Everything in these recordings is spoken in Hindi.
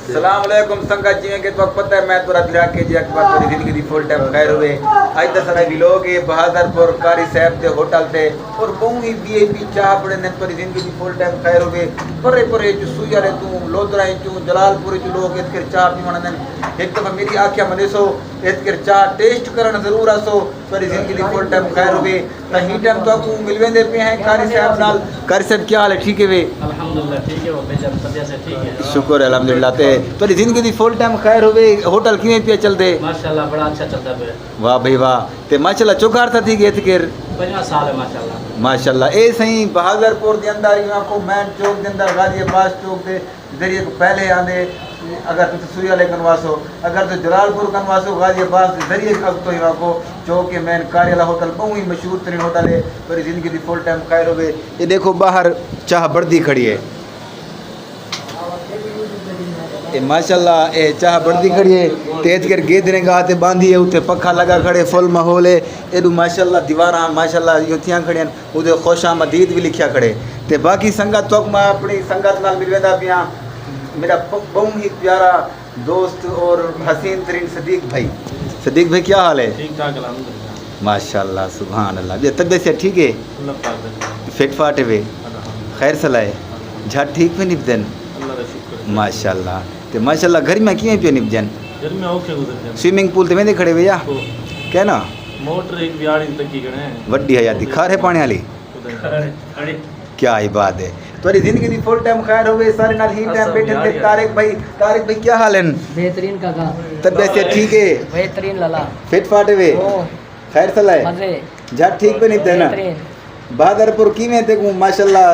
सलाम अलैकुम संगत जी के तो पता है मैं तो दिला के जी अकबर पूरी जिंदगी दी फुल टाइम खैर हुए आज दस सारे भी लोग ये बहादुरपुर कारी साहब के होटल थे और बहु ही वीआईपी चाह पड़े ने पूरी जिंदगी दी फुल टाइम खैर हुए परे परे जो सुया रे तू लोधरा तू जलालपुर जो लोग इसके चाह पीवण ने एक दफा मेरी आंखें में देखो इसके चाह टेस्ट करन जरूर आसो पूरी जिंदगी दी फुल टाइम खैर हुए त ही टाइम तो को मिलवेंदे पे हैं कारी साहब नाल। कारी साहब क्या हाल है? ठीक है वे अल्हम्दुलिल्लाह ठीक है वो बेचारा तबियत से ठीक है शुक्र है अल्हम्दुलिल्लाह। ते पूरी जिंदगी दी फुल टाइम खैर हुए होटल किवें पे चलदे? माशाल्लाह बड़ा अच्छा चलता है। वाह भाई वाह। ते माशाल्लाह चौकार था थी गए थे 50 साल है माशाल्लाह माशाल्लाह। ए सही बहादुरपुर के अंदर यहाँ को मैन चौक के अंदर गाजी अब्बास चौक के जरिए पहले आंदे अगर तुम सुया लेकिन वासो अगर तो जलालपुर कनवासो गाजी अब्बास के जरिए अब तो यहाँ को चौक के मैन कारियाला होटल बहुत ही मशहूर तरीन होटल है पूरी जिंदगी की फुल टाइम खैर हो गए। ये देखो बाहर चाह बढ़ती खड़ी है ये माशाल्लाह ये चाह बढ़ती खड़ी है तेज कर गेदरे गाते बांधी है उते पखा लगा खड़े फुल माहौल है एडू माशाल्लाह दीवारा माशाल्लाह युतियाँ खड़ियां उदे खुशामदीद भी लिखा खड़े ते बाकी संगत तो मैं अपनी संगत नाल मिल वेंदा पिया मेरा बहुत ही प्यारा दोस्त और हसीन तरीन सदीक भाई। सदीक भाई क्या हाल है? ठीक ठाक अल्हम्दुलिल्लाह माशाल्लाह सुभान अल्लाह। ये तबियत से ठीक है? अल्लाह पाक फिट फाट वे खैर सलाह झट ठीक पे निपजन अल्लाह का शुक्र माशाल्लाह। ते माशाल्लाह घर में किवें पे निपजन? घर में औखे गुजर जाते स्विमिंग पूल ते वेंदे खड़े भैया क्या ना मोटर एक बियाड़ी तक की गणे वड्डी हयाती खारे पानी वाली अरे क्या ही बात है। तुम्हारी जिंदगी दी फुल टाइम खैर हो गई सारे नाल ही टाइम बैठे थे। तारिक भाई क्या हाल है? बेहतरीन काका तबियत से ठीक है? बेहतरीन लला फिट फाट वे खैर सलाह मजे झट ठीक पे निपजन ना बेहतरीन बहादुरपुर किवें ते माशाल्लाह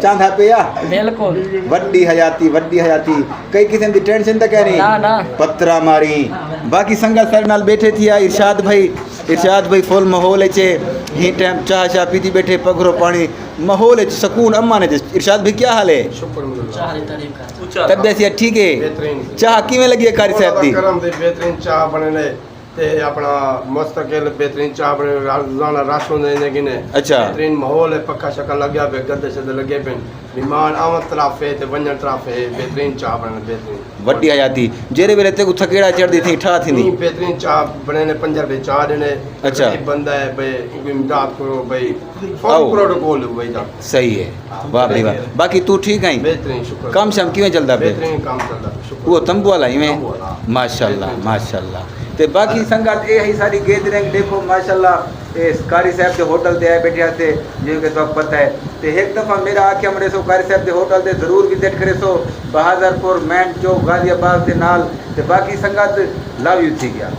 चांदा पे या बिल्कुल वड्डी हयाती कई किस्म की टेंशन तक नहीं ना ना पत्रा मारी बाकी संगत सर नाल बैठे थी इरशाद भाई फुल माहौल है ही टाइम चाह पीती बैठे पगरो पानी माहौल है सुकून अम्मा ने। इरशाद भाई क्या हाल है? तबियत से ठीक है? चाह किवें लगी है कारी साहब दी? बेहतरीन चाह बने ते अपना मुस्तकिल बेहतरीन चाह बने रोजाना राशन देने की ने अच्छा बेहतरीन माहौल है पक्का शक्ल लग गया पे गद्दे शद्दे लगे पे मेहमान आमद तरफ है ते वंजन तरफ है बेहतरीन चाह बने बेहतरीन वड्डी हयाती जेरे वेले ते थकेड़ा चढ़दी थी ठा थी नहीं बेहतरीन चाह बने ने 5 रुपए चाह देने अच्छा बंदा है भाई इमदाद करो भाई फुल प्रोटोकॉल भाई दा सही है। वाह भाई वाह। बाकी तू ठीक है? बेहतरीन शुक्र काम शाम किवें चलदा पे? बेहतरीन काम चलदा शुक्र वो तंबू वाला इवें माशाल्लाह। ते बाकी संगत ये ही सारी गैदरिंग देखो माशाल्लाह ये कारी साहब के होटल ते आए बैठे थे जिनके तो पता है ते एक दफ़ा मेरा आख्या मरे सो कारी साहब के होटल ते जरूर विजिट करे सो बहादुरपुर मैन चौक गाजियाबाद के नाल ते बाकी संगत लव यू थी गया।